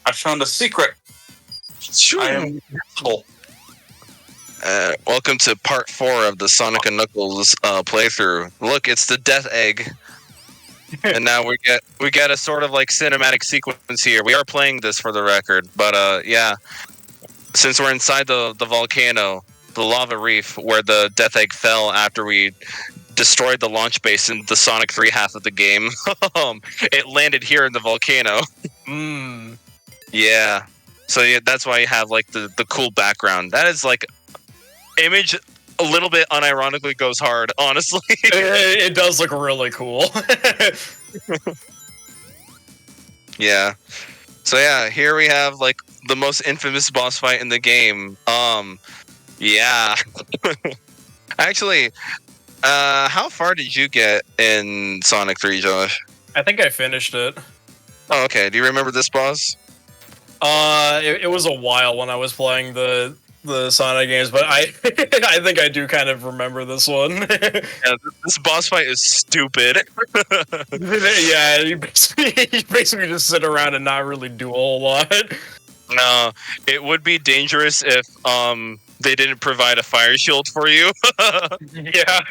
I found a secret. I am invincible. Welcome to part 4 of the Sonic and Knuckles playthrough. Look, it's the Death Egg. And now we get a sort of like cinematic sequence here. We are playing this for the record, but yeah. Since we're inside the volcano, the lava reef where the Death Egg fell after we destroyed the launch base in the Sonic 3 half of the game, it landed here in the volcano. Yeah. So yeah, that's why you have like the cool background. That is like image a little bit unironically goes hard, honestly. It does look really cool. Yeah. So yeah, here we have like the most infamous boss fight in the game. Yeah. Actually, how far did you get in Sonic 3, Josh? I think I finished it. Oh, okay. Do you remember this boss? It was a while when I was playing the Sonic games, but I think I do kind of remember this one. Yeah, this boss fight is stupid. Yeah, you basically just sit around and not really do a whole lot. No, it would be dangerous if they didn't provide a fire shield for you. Yeah.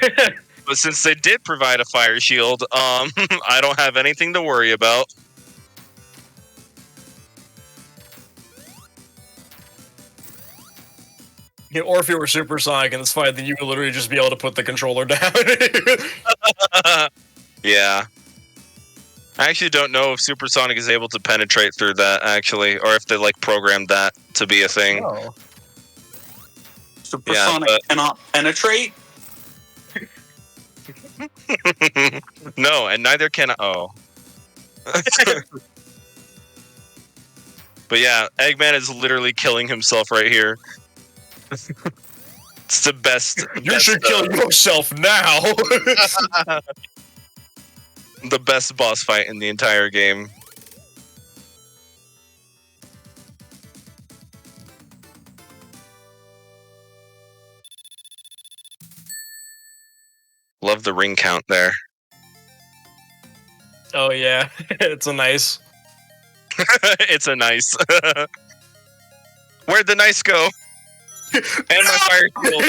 But since they did provide a fire shield, I don't have anything to worry about. Yeah, or if you were Supersonic in this fight, then you would literally just be able to put the controller down. Yeah. I actually don't know if Supersonic is able to penetrate through that, actually, or if they, like, programmed that to be a thing. Oh. Supersonic cannot penetrate? No, and neither can I. Oh. But yeah, Eggman is literally killing himself right here. It's the best. You should kill yourself now. The best boss fight in the entire game. Love the ring count there. Oh yeah, it's a nice. It's a nice. Where'd the nice go? And my fire shield.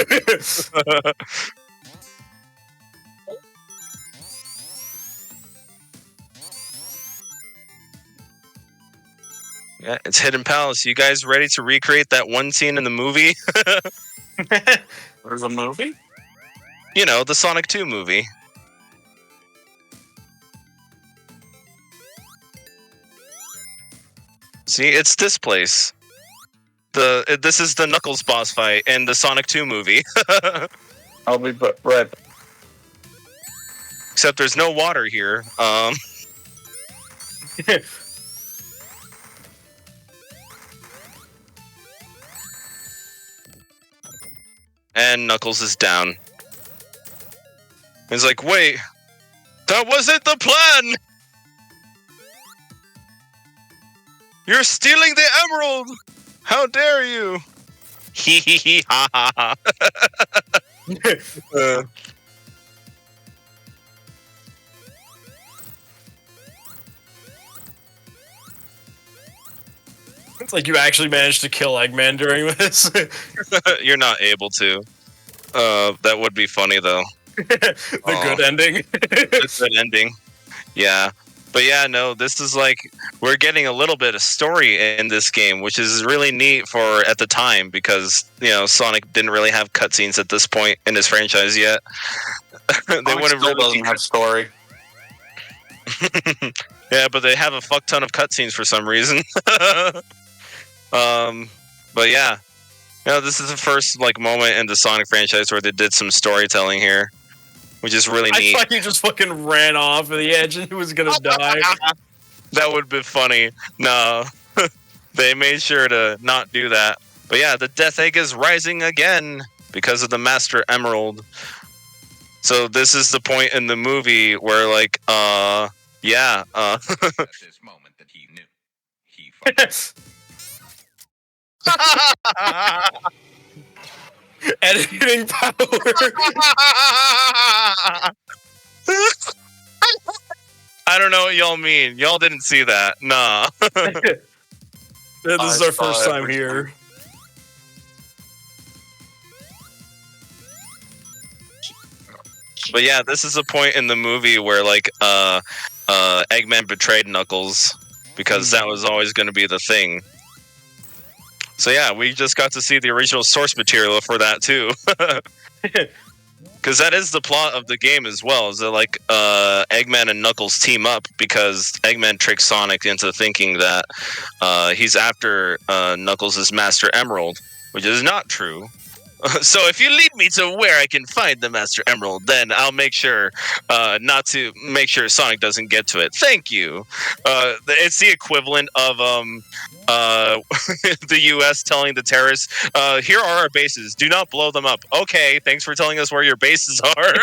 Yeah, it's Hidden Palace. You guys ready to recreate that one scene in the movie? There's a movie? You know, the Sonic 2 movie. See, it's this place. This is the Knuckles boss fight in the Sonic 2 movie. I'll be right. Except there's no water here. And Knuckles is down. He's like, wait, that wasn't the plan! You're stealing the emerald! How dare you! Hee hee hee ha ha ha. It's like you actually managed to kill Eggman during this. You're not able to. That would be funny though. The good ending. It's an ending. Yeah. But yeah, no, this is like, we're getting a little bit of story in this game, which is really neat for at the time, because, you know, Sonic didn't really have cutscenes at this point in his franchise yet. They wouldn't really doesn't have story. Yeah, but they have a fuck ton of cutscenes for some reason. But yeah, you know, this is the first like moment in the Sonic franchise where they did some storytelling here, which is really neat. I thought you just fucking ran off of the edge and he was gonna die. That would be funny. No, they made sure to not do that. But yeah, the Death Egg is rising again because of the Master Emerald. So this is the point in the movie where, like, yeah, At this moment that he knew, he Editing power. I don't know what y'all mean. Y'all didn't see that. Nah. This is I our saw first time everything. here. But yeah, this is a point in the movie where like Eggman betrayed Knuckles because that was always going to be the thing. So yeah, we just got to see the original source material for that too. Because that is the plot of the game as well. Is that like Eggman and Knuckles team up because Eggman tricks Sonic into thinking that he's after Knuckles' Master Emerald, which is not true. So if you lead me to where I can find the Master Emerald, then I'll make sure not to make sure Sonic doesn't get to it. Thank you. It's the equivalent of the U.S. telling the terrorists, "Here are our bases. Do not blow them up." Okay, thanks for telling us where your bases are.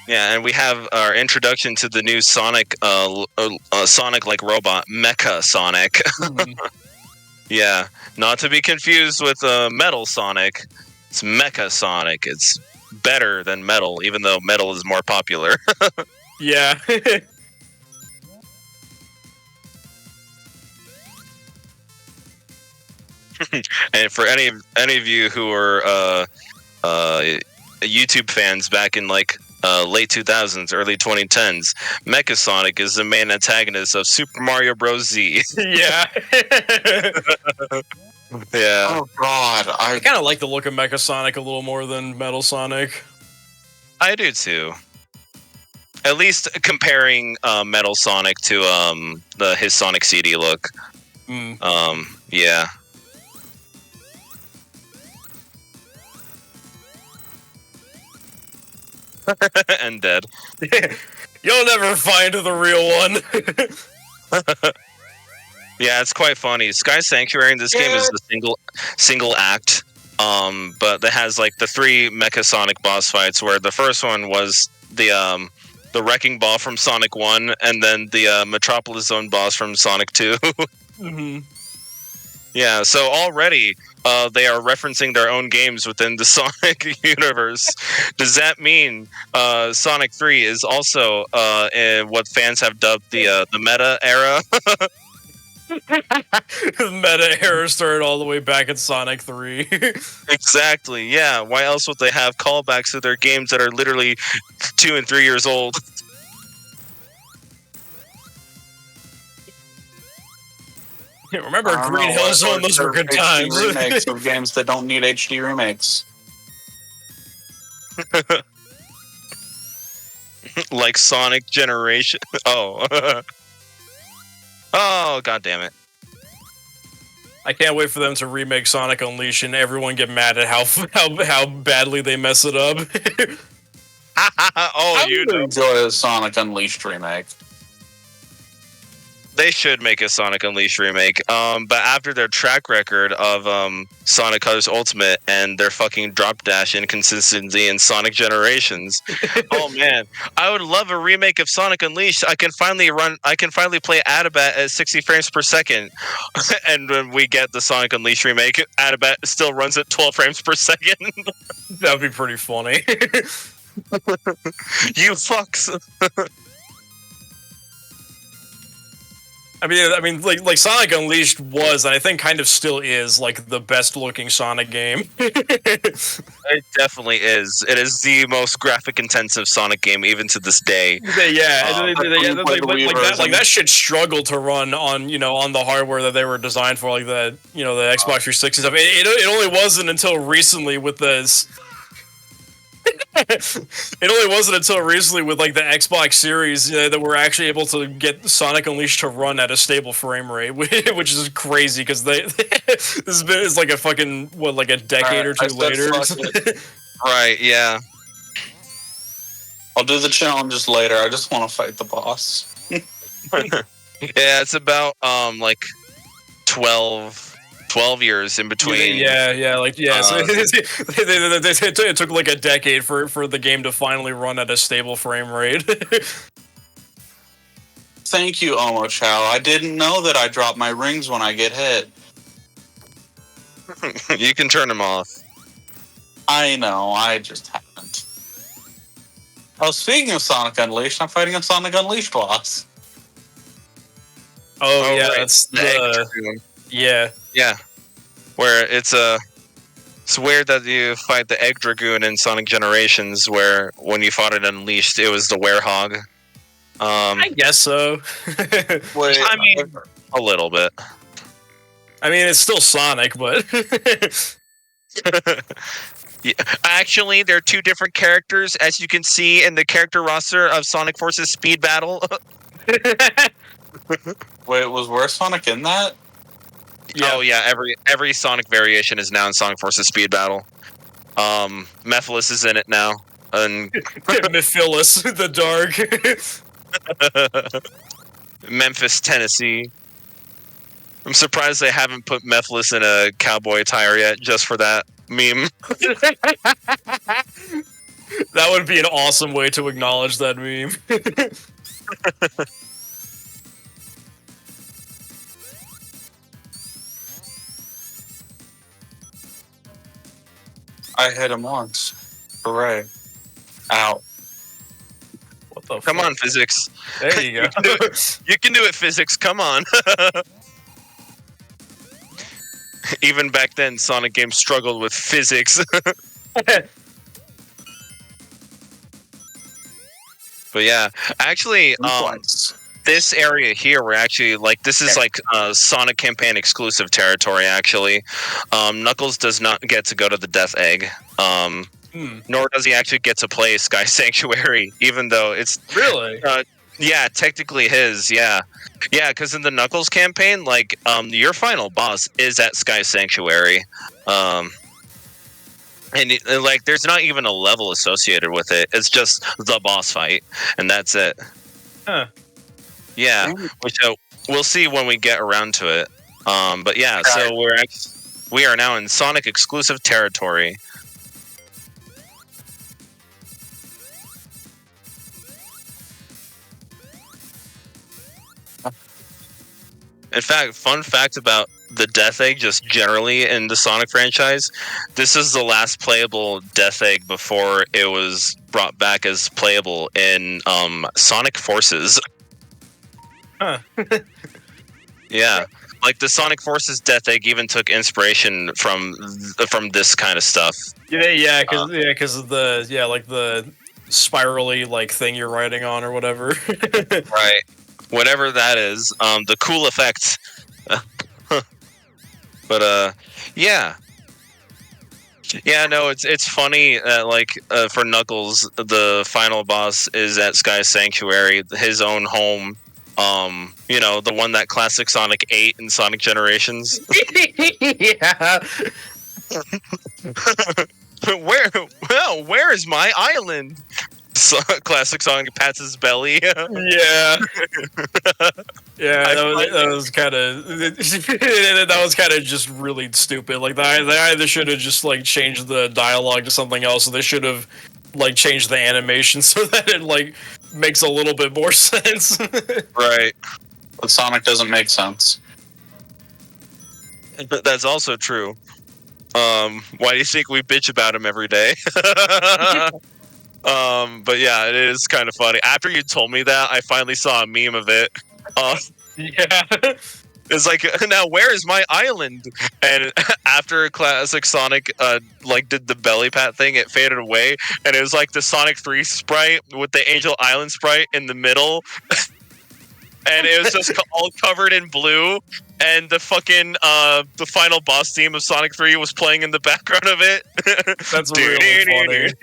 Yeah, and we have our introduction to the new Sonic, Sonic-like robot, Mecha Sonic. Yeah, not to be confused with Metal Sonic. It's Mecha Sonic. It's better than Metal, even though Metal is more popular. Yeah. And for any of you who are YouTube fans back in like late 2000s, early 2010s, Mecha Sonic is the main antagonist of Super Mario Bros. Z. Yeah. Yeah. Oh God, I kind of like the look of Mecha Sonic a little more than Metal Sonic. I do too. At least comparing Metal Sonic to his Sonic CD look. Yeah. And dead. You'll never find the real one. Yeah, it's quite funny. Sky Sanctuary in this game is the single act. But it has like the 3 Mecha Sonic boss fights, where the first one was the Wrecking Ball from Sonic 1, and then the Metropolis Zone boss from Sonic 2. Yeah, so already they are referencing their own games within the Sonic universe. Does that mean Sonic 3 is also in what fans have dubbed the meta era? The meta era started all the way back at Sonic 3. Exactly, yeah. Why else would they have callbacks to their games that are literally 2 and 3 years old? Remember Green Hill Zone? Those were good times. Remakes of games that don't need HD remakes. Like Sonic Generation. Oh. Oh, god damn it. I can't wait for them to remake Sonic Unleashed and everyone get mad at how badly they mess it up. Oh, I would enjoy a Sonic Unleashed remake. They should make a Sonic Unleashed remake. But after their track record of Sonic Colors Ultimate and their fucking drop dash inconsistency in Sonic Generations, oh man, I would love a remake of Sonic Unleashed. I can finally play Adabat at 60 frames per second, and when we get the Sonic Unleashed remake, Adabat still runs at 12 frames per second. That'd be pretty funny. You fucks. I mean, like Sonic Unleashed was, and I think kind of still is, like the best looking Sonic game. It definitely is. It is the most graphic intensive Sonic game, even to this day. That shit struggled to run on on the hardware that they were designed for, like the the Xbox 360 stuff. It only wasn't until recently with this. It only wasn't until recently with like the Xbox Series that we're actually able to get Sonic Unleashed to run at a stable frame rate, which is crazy because this is like a fucking like a decade or two later. Right? Yeah. I'll do the challenges later. I just want to fight the boss. Yeah, it's about like 12 years in between. So it took like a decade for the game to finally run at a stable frame rate. Thank you, Omo Chow. I didn't know that I drop my rings when I get hit. You can turn them off. I know, I just haven't. Oh, speaking of Sonic Unleashed, I'm fighting a Sonic Unleashed boss. Oh, yeah, right. that's The egg the dragoon. yeah. Yeah, where it's weird that you fight the Egg Dragoon in Sonic Generations, where when you fought it Unleashed, it was the Werehog. I guess so. Wait, I mean, a little bit. I mean, it's still Sonic, but Yeah. Actually, they're two different characters, as you can see in the character roster of Sonic Forces Speed Battle. wait, was Where Sonic in that? yeah. Oh yeah, every Sonic variation is now in Sonic Forces Speed Battle. Mephiles is in it now, and Mephiles, the Dark. Memphis, Tennessee. I'm surprised they haven't put Mephiles in a cowboy attire yet, just for that meme. That would be an awesome way to acknowledge that meme. I hit him once. Hooray. Ow. What the Come fuck? on, physics. There you go. You can do it, physics. Come on. Even back then, Sonic games struggled with physics. But yeah, actually, Twice. this area here, we're actually like this is like Sonic campaign exclusive territory. Actually, Knuckles does not get to go to the Death Egg. Nor does he actually get to play Sky Sanctuary, even though it's Really? yeah, technically his. Yeah, because in the Knuckles campaign, like your final boss is at Sky Sanctuary. And like, there's not even a level associated with it. It's just the boss fight, and that's it. Huh. Yeah, which we'll see when we get around to it. But yeah, so we are now in Sonic exclusive territory. In fact, fun fact about the Death Egg, just generally in the Sonic franchise, this is the last playable Death Egg before it was brought back as playable in Sonic Forces. Huh. Yeah, like the Sonic Forces Death Egg even took inspiration from this kind of stuff. Yeah, because of the like the spirally like thing you're riding on or whatever. Right. Whatever that is, the cool effects. But yeah. Yeah, no, it's funny that like for Knuckles, the final boss is at Sky Sanctuary, his own home. You know, the one that classic Sonic 8 and Sonic Generations. Yeah. Where is my island? Classic Sonic pats his belly. Yeah. Yeah, that was kind of that was kind of just really stupid. Like they either should have just like changed the dialogue to something else, or they should have like changed the animation so that it like makes a little bit more sense. Right. But Sonic doesn't make sense. That's also true. Why do you think we bitch about him every day? But yeah, it is kind of funny. After you told me that, I finally saw a meme of it. Yeah. It's like, now where is my island? And after classic Sonic like did the belly pat thing, it faded away, and it was like the Sonic 3 sprite with the Angel Island sprite in the middle. And it was just all covered in blue, and the fucking the final boss theme of Sonic 3 was playing in the background of it. That's really funny.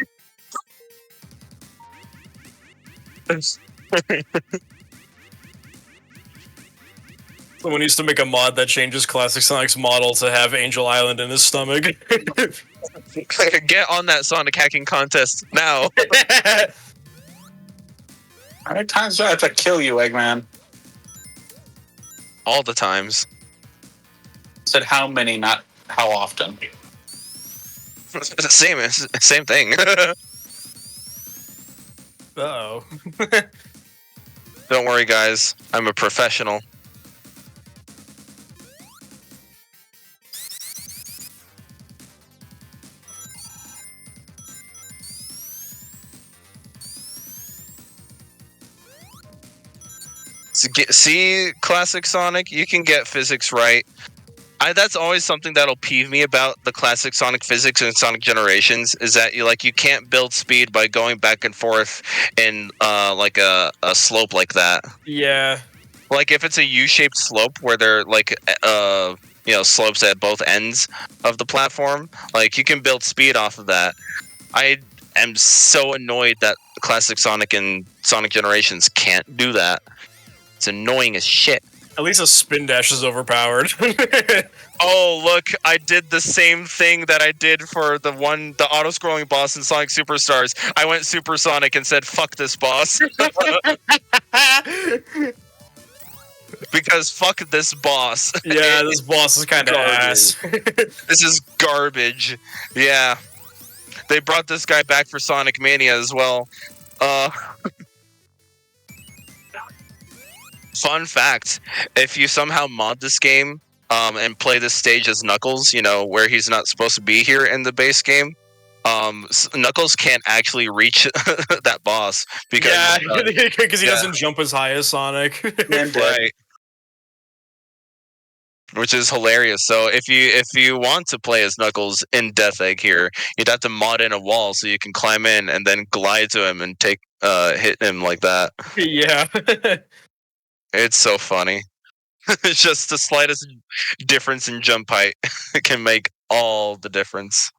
Someone needs to make a mod that changes Classic Sonic's model to have Angel Island in his stomach. Get on that Sonic hacking contest now. How many times do I have to kill you, Eggman? All the times. I said how many, not how often. Same thing. Uh-oh. Don't worry, guys. I'm a professional. See, classic Sonic, you can get physics right. That's always something that'll peeve me about the classic Sonic physics and Sonic Generations is that you can't build speed by going back and forth in like a slope like that. Yeah. Like if it's a U-shaped slope where they're like slopes at both ends of the platform, like you can build speed off of that. I am so annoyed that classic Sonic and Sonic Generations can't do that. It's annoying as shit. At least a spin dash is overpowered. Oh, look, I did the same thing that I did for the auto-scrolling boss in Sonic Superstars. I went Supersonic and said, fuck this boss. Because fuck this boss. Yeah, this boss is kind of Garbage. ass. This is garbage. Yeah. They brought this guy back for Sonic Mania as well. Fun fact, if you somehow mod this game and play this stage as Knuckles, where he's not supposed to be here in the base game, Knuckles can't actually reach that boss because because he doesn't jump as high as Sonic. right. Which is hilarious. So if you want to play as Knuckles in Death Egg here, you'd have to mod in a wall so you can climb in and then glide to him and hit him like that. Yeah. It's so funny. It's just the slightest difference in jump height can make all the difference.